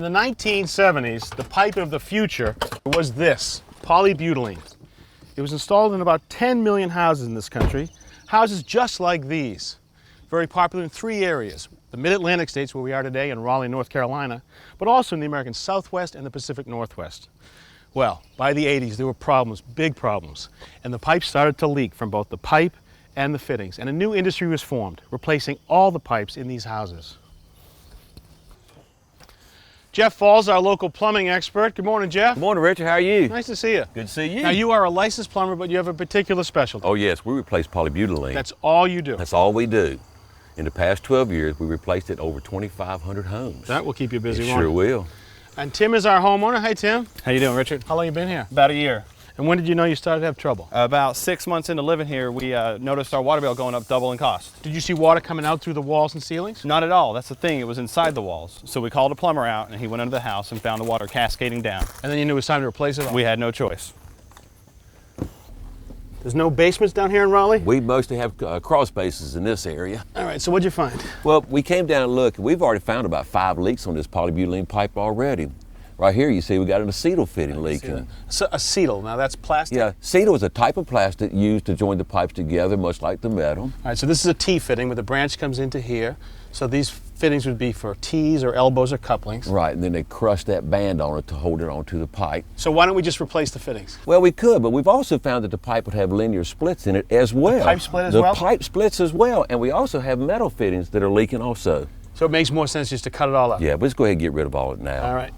In the 1970s, the pipe of the future was this, polybutylene. It was installed in about 10 million houses in this country, houses just like these. Very popular in 3 areas, the Mid-Atlantic states where we are today in Raleigh, North Carolina, but also in the American Southwest and the Pacific Northwest. Well, by the 80s, there were problems, big problems, and the pipes started to leak from both the pipe and the fittings, and a new industry was formed, replacing all the pipes in these houses. Jeff Falls, our local plumbing expert. Good morning, Jeff. Good morning, Richard. How are you? Nice to see you. Good to see you. Now, you are a licensed plumber, but you have a particular specialty. Oh, yes. We replace polybutylene. That's all you do. That's all we do. In the past 12 years, we replaced it over 2,500 homes. That will keep you busy, It won't it? sure will. And Tim is our homeowner. Hi, Tim. How you doing, Richard? How long you been here? About a year. And when did you know you started to have trouble? About 6 months into living here, we noticed our water bill going up double in cost. Did you see water coming out through the walls and ceilings? Not at all. That's the thing. It was inside the walls. So we called a plumber out, and he went into the house and found the water cascading down. And then you knew it was time to replace it all? We had no choice. There's no basements down here in Raleigh? We mostly have crawl spaces in this area. All right, so what'd you find? Well, we came down and looked. We've already found about 5 leaks on this polybutylene pipe already. Right here, you see we got an acetyl fitting leaking. So, acetyl, now that's plastic? Yeah, acetyl is a type of plastic used to join the pipes together, much like the metal. All right, so this is a T fitting where the branch comes into here. So these fittings would be for T's or elbows or couplings. Right, and then they crush that band on it to hold it onto the pipe. So why don't we just replace the fittings? Well, we could, but we've also found that the pipe would have linear splits in it as well. The pipe split as the well? The pipe splits as well, and we also have metal fittings that are leaking also. So it makes more sense just to cut it all out? Yeah, but let's go ahead and get rid of all of it now. All right.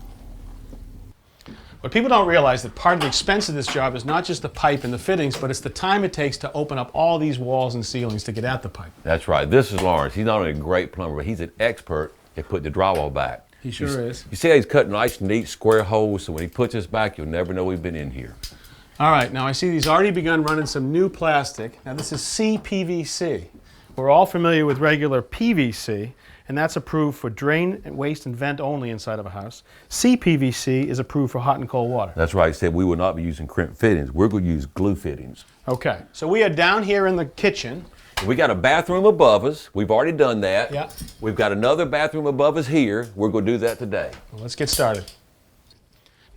But people don't realize that part of the expense of this job is not just the pipe and the fittings, but it's the time it takes to open up all these walls and ceilings to get at the pipe. That's right. This is Lawrence. He's not only a great plumber, but he's an expert at putting the drywall back. He sure is. You see how he's cutting nice, neat, square holes, so when he puts this back, you'll never know we've been in here. All right, now I see he's already begun running some new plastic. Now this is CPVC. We're all familiar with regular PVC, and that's approved for drain, and waste, and vent only inside of a house. CPVC is approved for hot and cold water. That's right. He said we will not be using crimp fittings. We're going to use glue fittings. Okay, so we are down here in the kitchen. We got a bathroom above us. We've already done that. Yeah. We've got another bathroom above us here. We're going to do that today. Well, let's get started.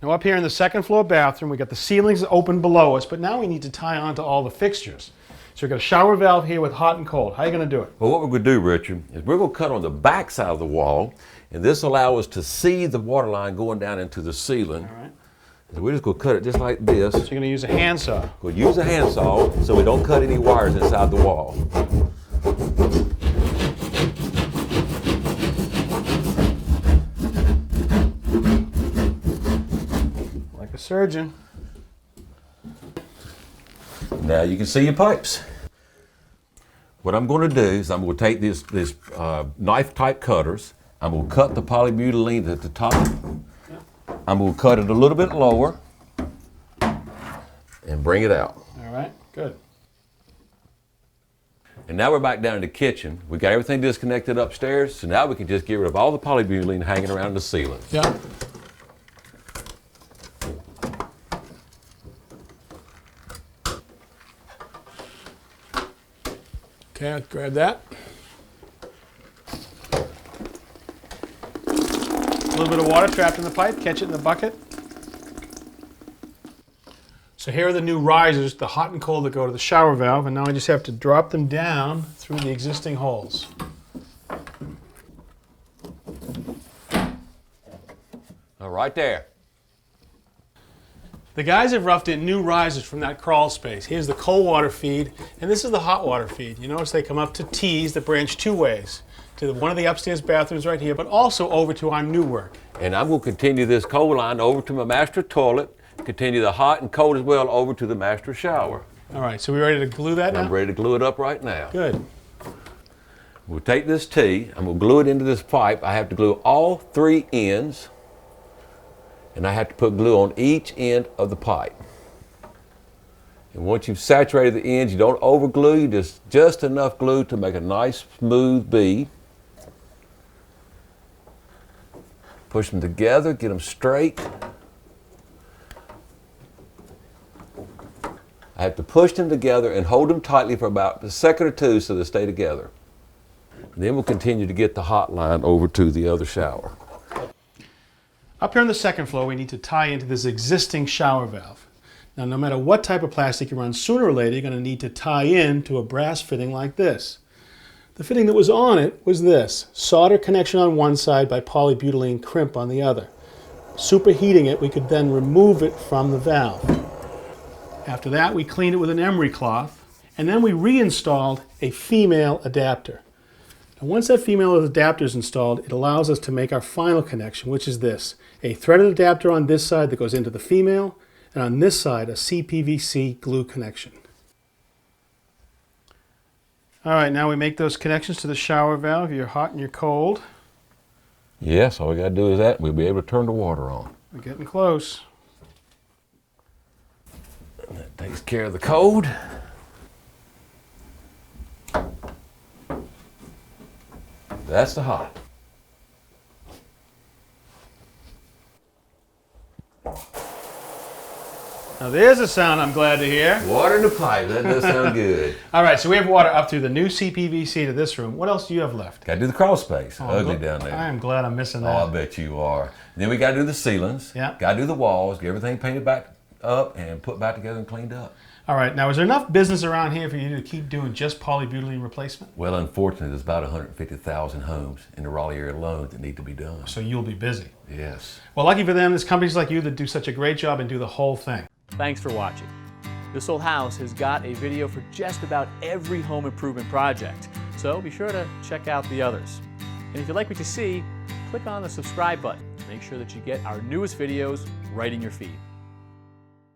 Now up here in the second floor bathroom, we got the ceilings open below us, but now we need to tie on to all the fixtures. So we've got a shower valve here with hot and cold. How are you going to do it? Well, what we're going to do, Richard, is we're going to cut on the back side of the wall, and this will allow us to see the water line going down into the ceiling. All right. So we're just going to cut it just like this. So you're going to use a handsaw. We'll use a handsaw so we don't cut any wires inside the wall. Like a surgeon. Now you can see your pipes. What I'm going to do is I'm going to take these knife-type cutters. I'm going to cut the polybutylene at the top. I'm going to cut it a little bit lower and bring it out. All right, good. And now we're back down in the kitchen. We got everything disconnected upstairs, so now we can just get rid of all the polybutylene hanging around the ceiling. Yeah. Okay, I'll grab that. A little bit of water trapped in the pipe, catch it in the bucket. So here are the new risers, the hot and cold that go to the shower valve, and now I just have to drop them down through the existing holes. All right there. The guys have roughed in new risers from that crawl space. Here's the cold water feed, and this is the hot water feed. You notice they come up to T's that branch 2 ways. To one of the upstairs bathrooms right here, but also over to our new work. And I'm going to continue this cold line over to my master toilet, continue the hot and cold as well over to the master shower. All right, so we ready to glue that now? I'm ready to glue it up right now. Good. We'll take this T, I'm going to glue it into this pipe. I have to glue all 3 ends, and I have to put glue on each end of the pipe. And once you've saturated the ends, you don't over glue, you just enough glue to make a nice smooth bead. Push them together, get them straight. I have to push them together and hold them tightly for about a second or 2 so they stay together. And then we'll continue to get the hot line over to the other shower. Up here on the second floor, we need to tie into this existing shower valve. Now, no matter what type of plastic you run, sooner or later, you're going to need to tie in to a brass fitting like this. The fitting that was on it was this: solder connection on one side by polybutylene crimp on the other. Superheating it, we could then remove it from the valve. After that, we cleaned it with an emery cloth, and then we reinstalled a female adapter. Now, once that female adapter is installed, it allows us to make our final connection, which is this: a threaded adapter on this side that goes into the female, and on this side, a CPVC glue connection. All right, now we make those connections to the shower valve. You're hot and you're cold. Yes, all we got to do is that. We'll be able to turn the water on. We're getting close. And that takes care of the cold. That's the hot. Now there's a sound I'm glad to hear. Water in the pipe, that does sound good. All right, so we have water up through the new CPVC to this room. What else do you have left? Got to do the crawl space. Oh, Ugly down there. I am glad I'm missing Oh, that. I bet you are. And then we got to do the ceilings. Yeah. Got to do the walls, get everything painted back up and put back together and cleaned up. All right, now is there enough business around here for you to keep doing just polybutylene replacement? Well, unfortunately, there's about 150,000 homes in the Raleigh area alone that need to be done. So you'll be busy. Yes. Well, lucky for them, there's companies like you that do such a great job and do the whole thing. Thanks for watching. This Old House has got a video for just about every home improvement project, so be sure to check out the others. And if you like what you see, click on the subscribe button to make sure that you get our newest videos right in your feed.